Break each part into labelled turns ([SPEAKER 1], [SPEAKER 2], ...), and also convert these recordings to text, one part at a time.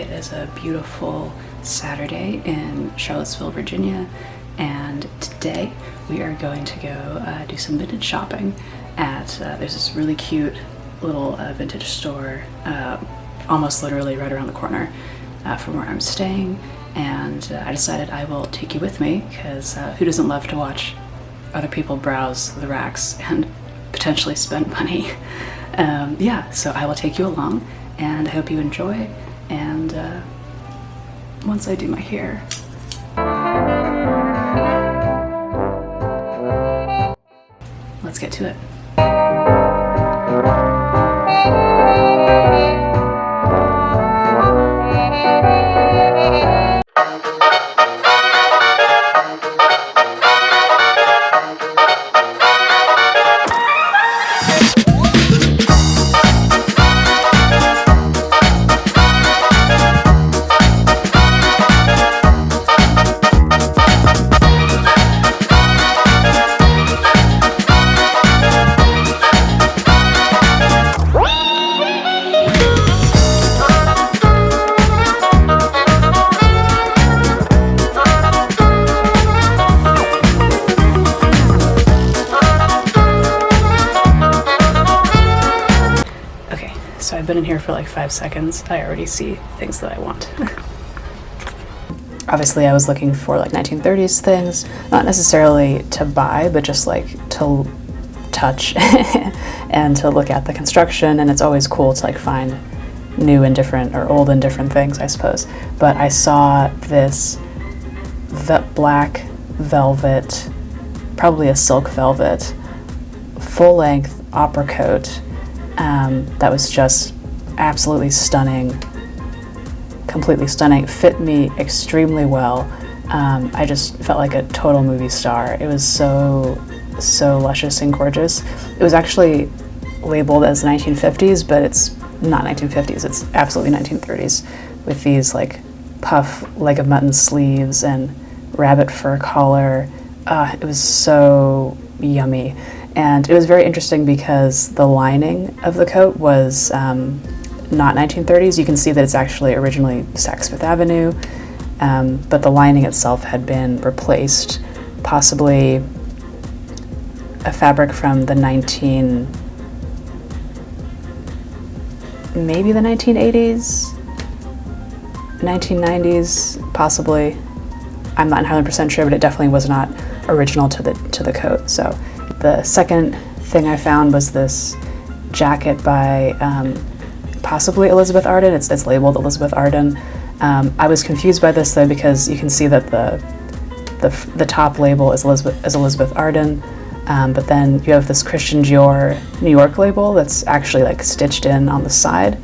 [SPEAKER 1] It is a beautiful Saturday in Charlottesville, Virginia, and today we are going to go do some vintage shopping at, there's this really cute little vintage store almost literally right around the corner from where I'm staying, and I decided I will take you with me because who doesn't love to watch other people browse the racks and potentially spend money. Yeah, so I will take you along, and I hope you enjoy. And once I do my hair, let's get to it. So I've been in here for like 5 seconds. I already see things that I want. Obviously I was looking for like 1930s things, not necessarily to buy, but just like to touch and to look at the construction, and it's always cool to like find new and different, or old and different things, I suppose. But I saw this black velvet, probably a silk velvet, full-length opera coat that was just absolutely stunning, completely stunning. Fit me extremely well. I just felt like a total movie star. It was so luscious and gorgeous. It was actually labeled as 1950s, but it's not 1950s, it's absolutely 1930s, with these like puff leg of mutton sleeves and rabbit fur collar. It was so yummy. And it was very interesting because the lining of the coat was not 1930s. You can see that it's actually originally Saks Fifth Avenue, but the lining itself had been replaced, possibly a fabric from the maybe the 1980s, 1990s, possibly. I'm not 100% sure, but it definitely was not original to the coat. So the second thing I found was this jacket by possibly Elizabeth Arden. It's labeled Elizabeth Arden. I was confused by this though, because you can see that the top label is Elizabeth Arden, but then you have this Christian Dior New York label that's actually like stitched in on the side.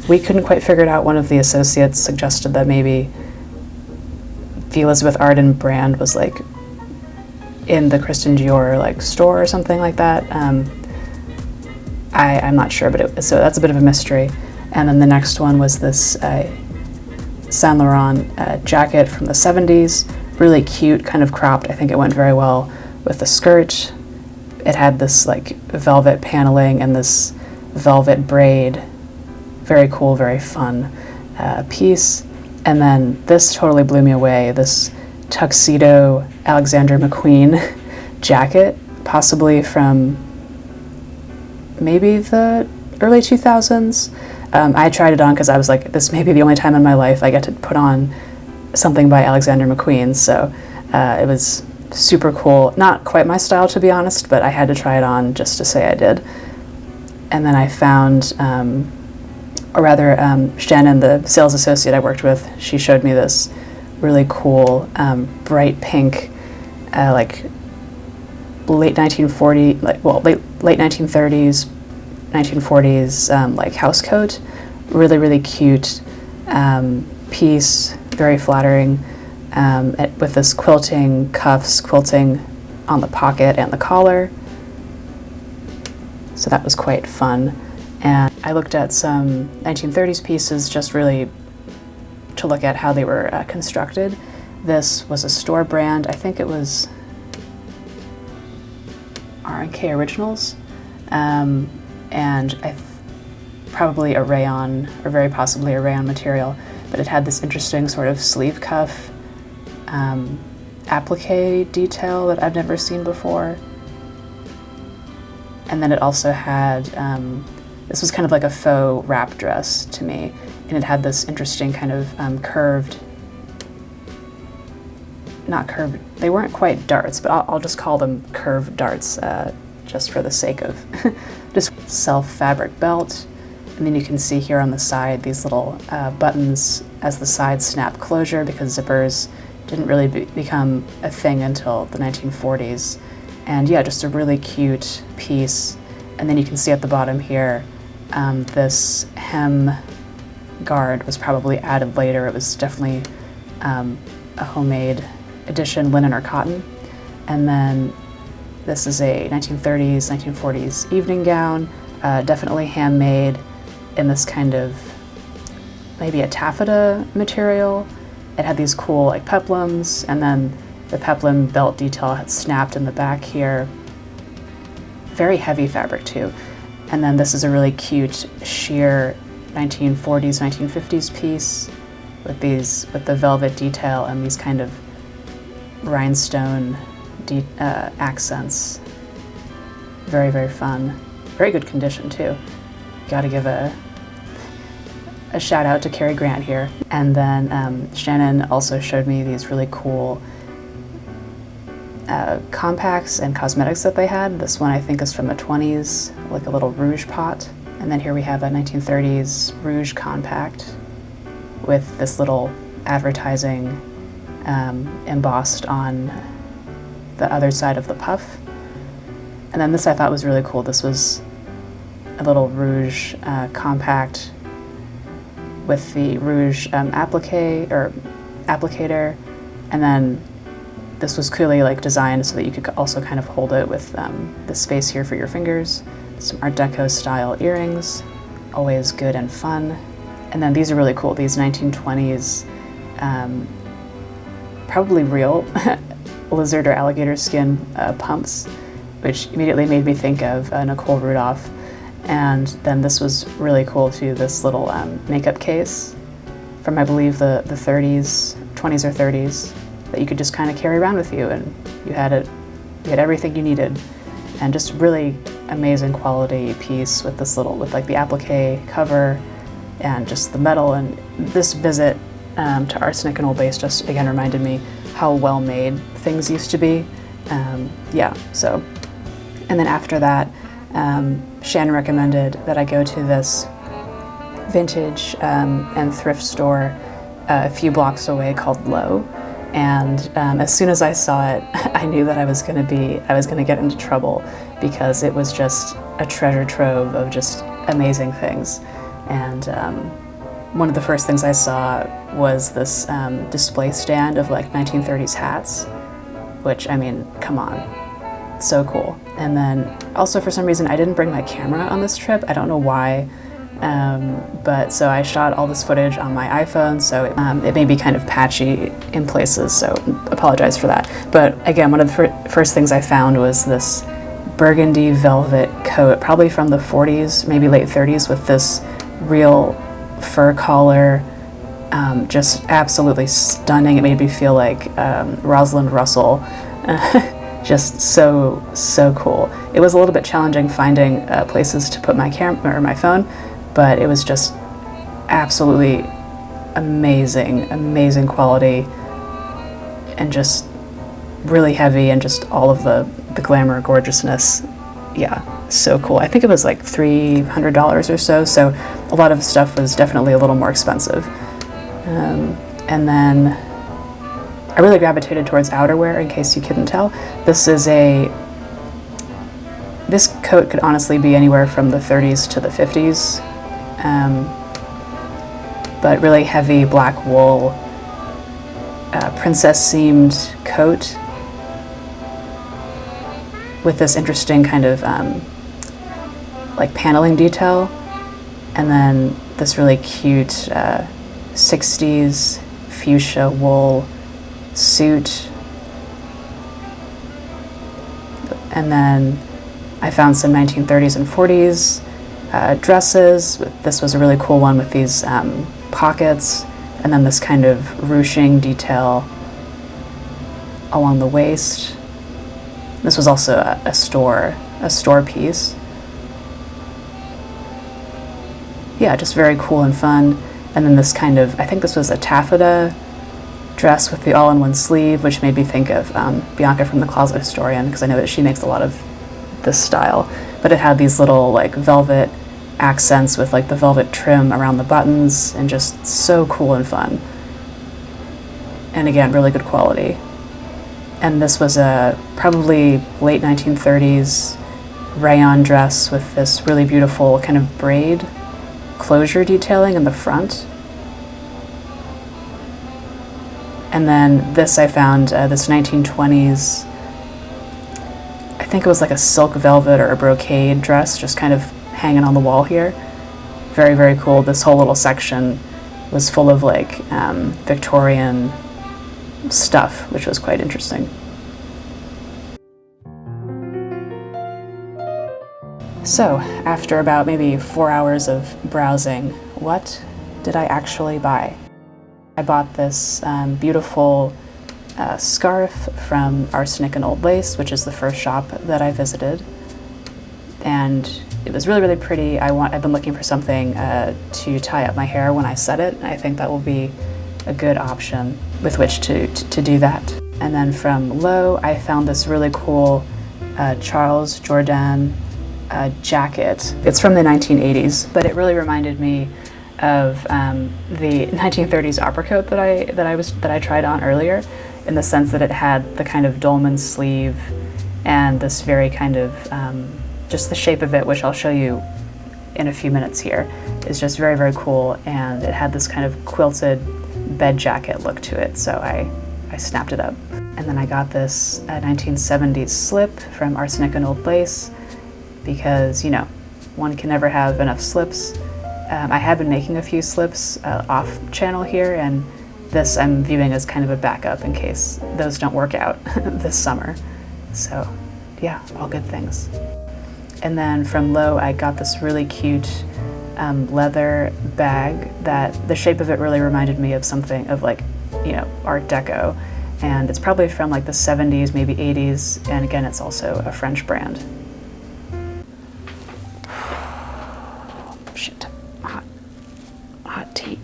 [SPEAKER 1] We couldn't quite figure it out. One of the associates suggested that maybe the Elizabeth Arden brand was like in the Christian Dior like store or something like that. I'm not sure, but so that's a bit of a mystery. And then the next one was this Saint Laurent jacket from the 70s, really cute, kind of cropped. I think it went very well with the skirt. It had this like velvet paneling and this velvet braid. Very cool, very fun piece. And then this totally blew me away, this tuxedo Alexander McQueen jacket, possibly from maybe the early 2000s. I tried it on because I was like, this may be the only time in my life I get to put on something by Alexander McQueen, so it was super cool. Not quite my style, to be honest, but I had to try it on just to say I did. And then I found, or rather, Shannon, the sales associate I worked with, she showed me this really cool bright pink, like late 1940s, late 1930s, 1940s like house coat. Really cute piece, very flattering, with this quilting cuffs, quilting on the pocket and the collar. So that was quite fun. And I looked at some 1930s pieces just really to look at how they were constructed. This was a store brand. I think it was R&K Originals. And probably a rayon, or very possibly a rayon material, but it had this interesting sort of sleeve cuff applique detail that I've never seen before. And then it also had, this was kind of like a faux wrap dress to me, and it had this interesting kind of curved, not curved, they weren't quite darts, but I'll just call them curved darts just for the sake of just self-fabric belt. And then you can see here on the side these little buttons as the sides snap closure, because zippers didn't really become a thing until the 1940s. And yeah, just a really cute piece. And then you can see at the bottom here, this hem guard was probably added later. It was definitely a homemade edition, linen or cotton. And then this is a 1930s, 1940s evening gown, definitely handmade in this kind of maybe a taffeta material. It had these cool like peplums, and then the peplum belt detail had snapped in the back here. Very heavy fabric too. And then this is a really cute sheer 1940s, 1950s piece with the velvet detail and these kind of rhinestone accents. Very, very fun. Very good condition too. Gotta give a shout out to Cary Grant here. And then Shannon also showed me these really cool compacts and cosmetics that they had. This one I think is from the 20s, like a little rouge pot. And then here we have a 1930s rouge compact with this little advertising embossed on the other side of the puff. And then this I thought was really cool. This was a little rouge compact with the rouge applique or applicator, and then this was clearly like designed so that you could also kind of hold it with the space here for your fingers. Some Art Deco style earrings, always good and fun. And then these are really cool, these 1920s, probably real lizard or alligator skin pumps, which immediately made me think of Nicole Rudolph. And then this was really cool too, this little makeup case from I believe the 30s, 20s or 30s, that you could just kind of carry around with you, and you had everything you needed. And just really amazing quality piece with this little, with like the applique cover and just the metal. And this visit to Arsenic and Old Base just again reminded me how well made things used to be. Yeah, so, and then after that, Shannon recommended that I go to this vintage and thrift store a few blocks away called Low. And as soon as I saw it, I knew that I was going to get into trouble, because it was just a treasure trove of just amazing things. And one of the first things I saw was this display stand of like 1930s hats, which, I mean, come on, so cool. And then also for some reason I didn't bring my camera on this trip. I don't know why. But so I shot all this footage on my iPhone, so it may be kind of patchy in places, so apologize for that. But again, one of the first things I found was this burgundy velvet coat, probably from the 40s, maybe late 30s, with this real fur collar, just absolutely stunning. It made me feel like Rosalind Russell. Just so cool. It was a little bit challenging finding places to put my camera or my phone, but it was just absolutely amazing quality, and just really heavy, and just all of the glamour, gorgeousness. Yeah, so cool. I think it was like $300 or so, so a lot of stuff was definitely a little more expensive. And then I really gravitated towards outerwear, in case you couldn't tell. This coat could honestly be anywhere from the 30s to the 50s, but really heavy black wool, princess seamed coat with this interesting kind of like paneling detail, and then this really cute 60s fuchsia wool suit. And then I found some 1930s and 40s dresses. This was a really cool one with these pockets, and then this kind of ruching detail along the waist. This was also a store piece. Yeah, just very cool and fun. And then this kind of, I think this was a taffeta dress with the all-in-one sleeve, which made me think of Bianca from The Closet Historian, because I know that she makes a lot of this style. But it had these little like velvet accents with like the velvet trim around the buttons, and just so cool and fun. And again, really good quality. And this was a probably late 1930s rayon dress with this really beautiful kind of braid closure detailing in the front. And then this I found, this 1920s, I think it was like a silk velvet or a brocade dress, just kind of hanging on the wall here. Very, very cool. This whole little section was full of like Victorian stuff, which was quite interesting. So, after about maybe 4 hours of browsing, what did I actually buy? I bought this beautiful scarf from Arsenic and Old Lace, which is the first shop that I visited. And it was really, really pretty. I've been looking for something to tie up my hair when I set it. I think that will be a good option with which to do that. And then from Lowe, I found this really cool Charles Jourdan jacket. It's from the 1980s, but it really reminded me of the 1930s opera coat that I tried on earlier, in the sense that it had the kind of dolman sleeve and this very kind of just the shape of it, which I'll show you in a few minutes here, is just very, very cool. And it had this kind of quilted bed jacket look to it, so I snapped it up. And then I got this 1970s slip from Arsenic and Old Lace, because, you know, one can never have enough slips. I have been making a few slips off channel here, and this I'm viewing as kind of a backup in case those don't work out this summer. So yeah, all good things. And then from Lowe, I got this really cute leather bag that the shape of it really reminded me of something of like, you know, Art Deco. And it's probably from like the 70s, maybe 80s. And again, it's also a French brand. Shit, hot tea.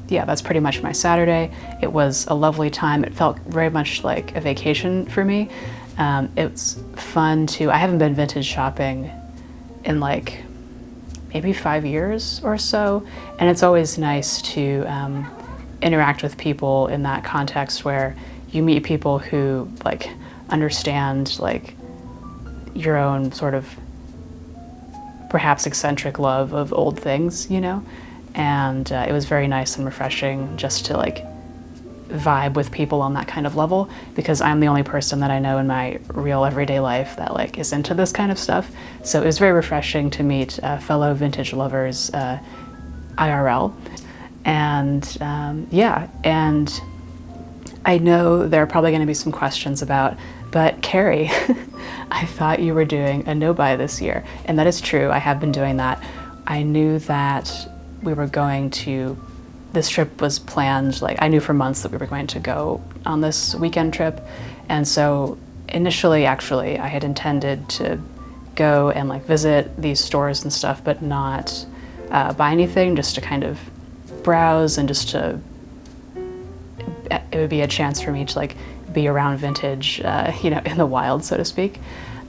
[SPEAKER 1] Yeah, that's pretty much my Saturday. It was a lovely time. It felt very much like a vacation for me. It's fun to, I haven't been vintage shopping in like maybe 5 years or so, and it's always nice to interact with people in that context where you meet people who like understand like your own sort of perhaps eccentric love of old things, you know? And it was very nice and refreshing just to like vibe with people on that kind of level, because I'm the only person that I know in my real everyday life that like is into this kind of stuff. So it was very refreshing to meet fellow vintage lovers IRL. And yeah, and I know there are probably going to be some questions about, but Carrie, I thought you were doing a no-buy this year. And that is true, I have been doing that. I knew that we were going to, this trip was planned, like I knew for months that we were going to go on this weekend trip. And so initially, actually, I had intended to go and like visit these stores and stuff, but not buy anything, just to kind of browse and just to, it would be a chance for me to like be around vintage, you know, in the wild, so to speak.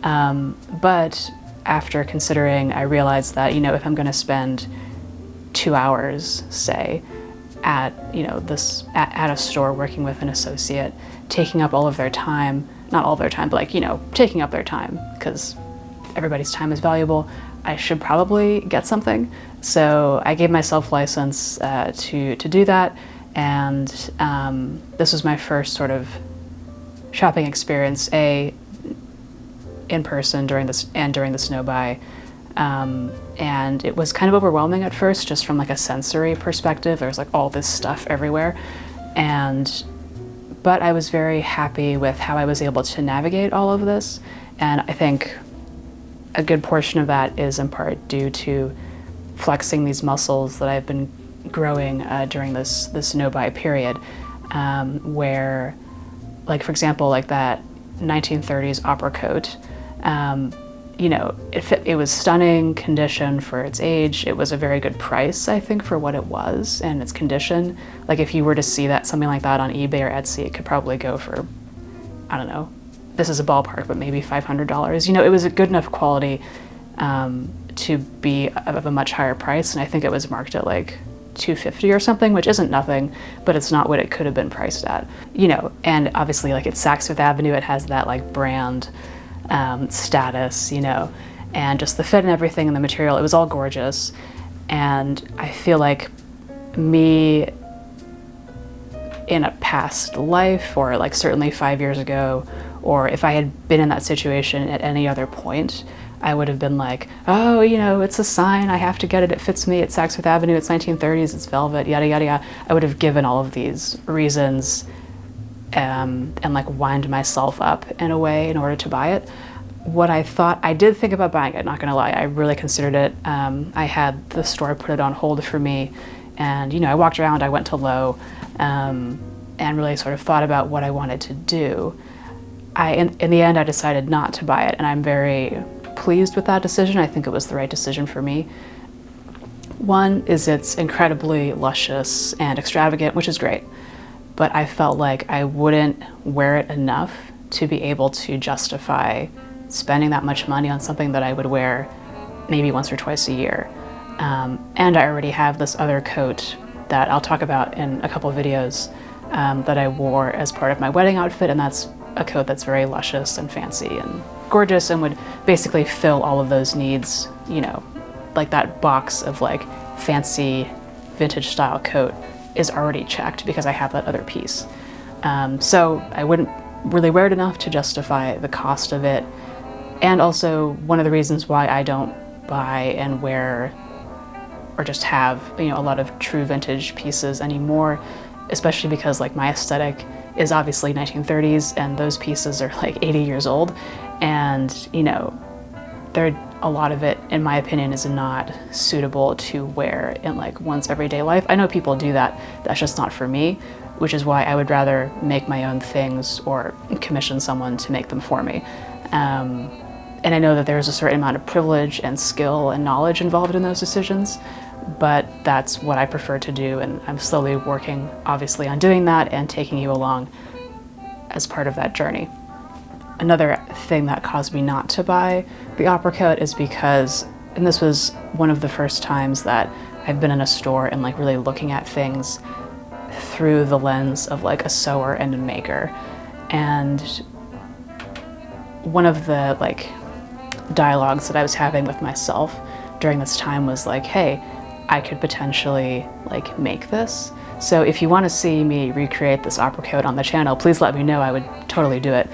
[SPEAKER 1] But after considering, I realized that, you know, if I'm going to spend 2 hours, say, at, you know, at a store working with an associate, taking up all of their time, not all of their time, but like, you know, taking up their time, because everybody's time is valuable, I should probably get something. So I gave myself license to do that, and this was my first sort of shopping experience, in person during the snow buy. And it was kind of overwhelming at first, just from like a sensory perspective. There was like all this stuff everywhere. But I was very happy with how I was able to navigate all of this. And I think a good portion of that is in part due to flexing these muscles that I've been growing during this no-buy period, where, like, for example, like that 1930s opera coat, you know, it was stunning condition for its age. It was a very good price, I think, for what it was and its condition. Like, if you were to see that, something like that on eBay or Etsy, it could probably go for, I don't know, this is a ballpark, but maybe $500. You know, it was a good enough quality to be of a much higher price, and I think it was marked at like $250 or something, which isn't nothing, but it's not what it could have been priced at. You know, and obviously, like, it's Saks Fifth Avenue, it has that like brand status, you know, and just the fit and everything and the material, it was all gorgeous. And I feel like me in a past life, or like certainly 5 years ago, or if I had been in that situation at any other point, I would have been like, oh, you know, it's a sign, I have to get it, it fits me, it's Saks Fifth Avenue, it's 1930s, it's velvet, yada, yada, yada. I would have given all of these reasons and like wind myself up in a way in order to buy it. What I thought, I did think about buying it, not gonna lie, I really considered it. I had the store put it on hold for me, and, you know, I walked around, I went to Lowe, and really sort of thought about what I wanted to do. In the end, I decided not to buy it, and I'm very pleased with that decision. I think it was the right decision for me. One is it's incredibly luscious and extravagant, which is great, but I felt like I wouldn't wear it enough to be able to justify spending that much money on something that I would wear maybe once or twice a year. And I already have this other coat that I'll talk about in a couple of videos that I wore as part of my wedding outfit, and that's a coat that's very luscious and fancy and gorgeous and would basically fill all of those needs, you know, like that box of like fancy vintage style coat is already checked because I have that other piece. So I wouldn't really wear it enough to justify the cost of it. And also one of the reasons why I don't buy and wear or just have, you know, a lot of true vintage pieces anymore, especially because like my aesthetic is obviously 1930s and those pieces are like 80 years old. And, you know, a lot of it, in my opinion, is not suitable to wear in like one's everyday life. I know people do that, that's just not for me, which is why I would rather make my own things or commission someone to make them for me. And I know that there's a certain amount of privilege and skill and knowledge involved in those decisions, but that's what I prefer to do, and I'm slowly working, obviously, on doing that and taking you along as part of that journey. Another thing that caused me not to buy the opera coat is because, and this was one of the first times that I've been in a store and like really looking at things through the lens of like a sewer and a maker. And one of the like dialogues that I was having with myself during this time was like, hey, I could potentially like make this. So if you want to see me recreate this opera coat on the channel, please let me know, I would totally do it.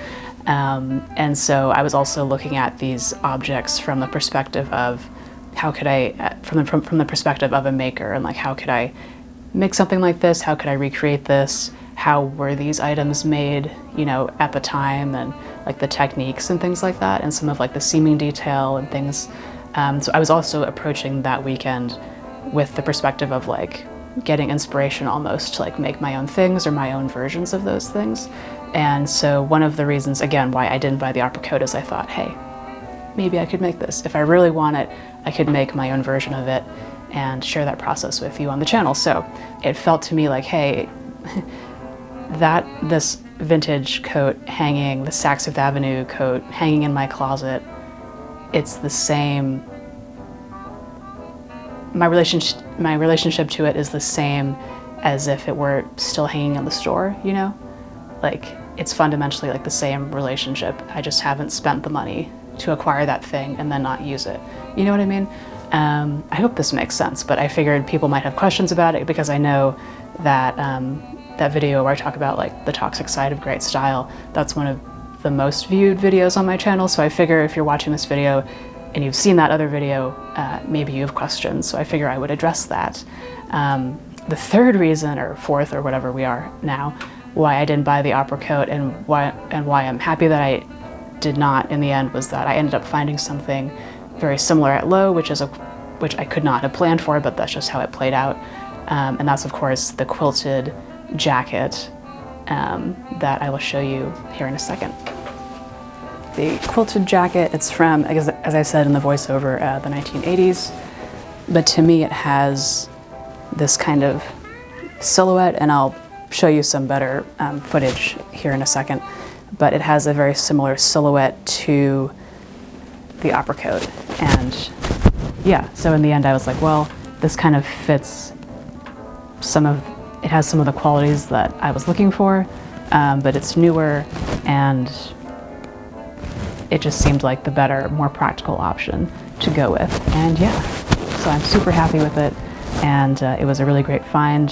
[SPEAKER 1] And so I was also looking at these objects from the perspective of how could I, from the perspective of a maker, and like how could I make something like this? How could I recreate this? How were these items made, you know, at the time, and like the techniques and things like that, and some of like the seaming detail and things. So I was also approaching that weekend with the perspective of like getting inspiration almost to like make my own things or my own versions of those things. And so one of the reasons, again, why I didn't buy the opera coat is I thought, hey, maybe I could make this. If I really want it, I could make my own version of it and share that process with you on the channel. So it felt to me like, hey, this vintage coat hanging, the Saks Fifth Avenue coat hanging in my closet, it's the same, my relationship to it is the same as if it were still hanging in the store, you know? Like, it's fundamentally like the same relationship. I just haven't spent the money to acquire that thing and then not use it. You know what I mean? I hope this makes sense, but I figured people might have questions about it because I know that that video where I talk about like the toxic side of great style, that's one of the most viewed videos on my channel. So I figure if you're watching this video and you've seen that other video, maybe you have questions. So I figure I would address that. The third reason, or fourth, or whatever we are now, why I didn't buy the opera coat and why I'm happy that I did not in the end was that I ended up finding something very similar at low, which I could not have planned for, but that's just how it played out. And that's of course the quilted jacket that I will show you here in a second. The quilted jacket, it's from, as I said in the voiceover, the 1980s, but to me it has this kind of silhouette, and I'll show you some better footage here in a second, but it has a very similar silhouette to the opera coat. And yeah, so in the end I was like, well, this kind of fits it has some of the qualities that I was looking for, but it's newer, and it just seemed like the better, more practical option to go with. And yeah, so I'm super happy with it, and it was a really great find.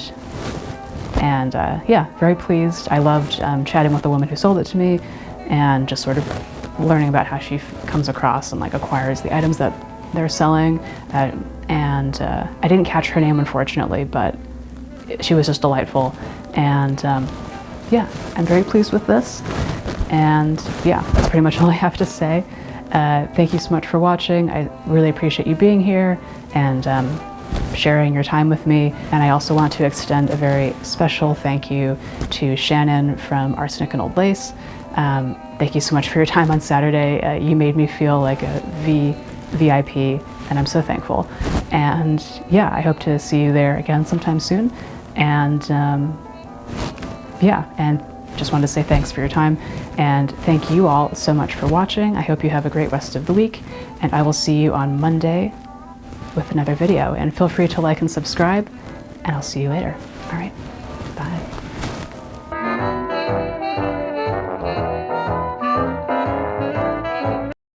[SPEAKER 1] And yeah, very pleased. I loved chatting with the woman who sold it to me, and just sort of learning about how she comes across and like acquires the items that they're selling. And I didn't catch her name, unfortunately, but she was just delightful. And yeah, I'm very pleased with this. And yeah, that's pretty much all I have to say. Thank you so much for watching. I really appreciate you being here and sharing your time with me. And I also want to extend a very special thank you to Shannon from Arsenic and Old Lace. Thank you so much for your time on Saturday. You made me feel like a VIP, and I'm so thankful. And yeah, I hope to see you there again sometime soon. And yeah, and just wanted to say thanks for your time, and thank you all so much for watching. I hope you have a great rest of the week, and I will see you on Monday with another video. And feel free to like and subscribe, and I'll see you later. All right, bye.